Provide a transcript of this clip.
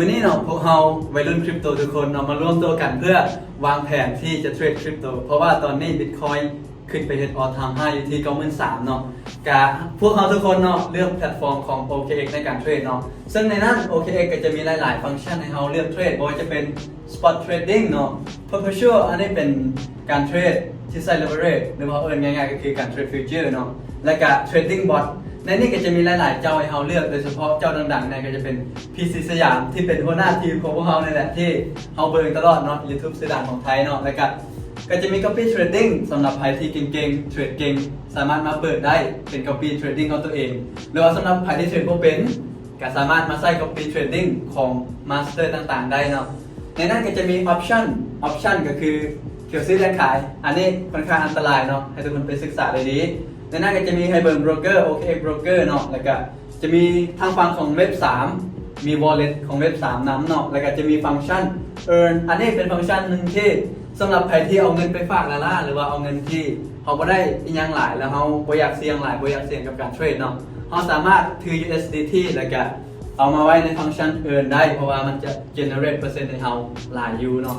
มื้อนี้เนาะพวกเราวัยรุ่นคริปโตทุกคนเนาะมาร่วมตัวกันเพื่อวางแผนที่จะเทรดคริปโตเพราะว่าตอนนี้ Bitcoin ขึ้นไปเฮ็ด All Time High อยู่ที่ 93,000 เนาะกะพวกเราทุกคนเนาะเลือกแพลตฟอร์มของ OKX ในการเทรดเนาะซึ่งในนั้น OKX ก็จะมีหลายๆฟังก์ชันให้เราเลือกเทรดบ่ว่าจะเป็น Spot Trading เนาะ Perpetual อันนี้เป็นการเทรดที่ใช้ leverage หรือว่าง่ายๆก็คือการเทรดฟิวเจอร์เนาะและก็ Trading Bot ในนี้ก็จะมีหลายๆเจ้าให้เราเลือกโดยเฉพาะเจ้าดังๆเนี่ยก็จะเป็น PC สยามที่เป็นหัวหน้าทีมของพวกเราเนี่ยแหละที่เราเบิ่งตลอดเนาะ YouTube สื่อดังของไทยเนาะแล้วก็จะมี Copy Trading สำหรับใครที่เก่งๆเทรดเก่งสามารถมาเปิดได้เป็น Copy Trading ของตัวเองหรือว่าสำหรับใครที่เทรดบ่เป็นก็สามารถมาใส่ Copy Trading ของ Master ต่างๆได้เนาะในนั้นก็จะมี Option ก็คือเกี่ยวซื้อและขายอันนี้ค่อนข้างอันตรายเนาะให้ทุกคนไปศึกษาได้ดีในนั้นก็จะมีไฮเบิร์นโบรกเกอร์ OKX โบรกเกอร์เนาะแล้วก็จะมีทางฝั่งของเว็บ3มี wallet ของเว็บ3นำเนาะแล้วก็จะมีฟังก์ชัน earn อันนี้เป็นฟังก์ชันหนึ่งที่สำหรับใครที่เอาเงินไปฝากละล่าหรือว่าเอาเงินที่เขาบ่ได้อีหยังหลายแล้วเขาบ่อยากเสี่ยงหลายบ่อยากเสี่ยงกับการเทรดเนาะเขาสามารถถือ USDT แล้วก็เอามาไว้ในฟังก์ชัน earn ได้เพราะว่ามันจะ generate เปอร์เซ็นต์ให้เราหลายอยู่เนาะ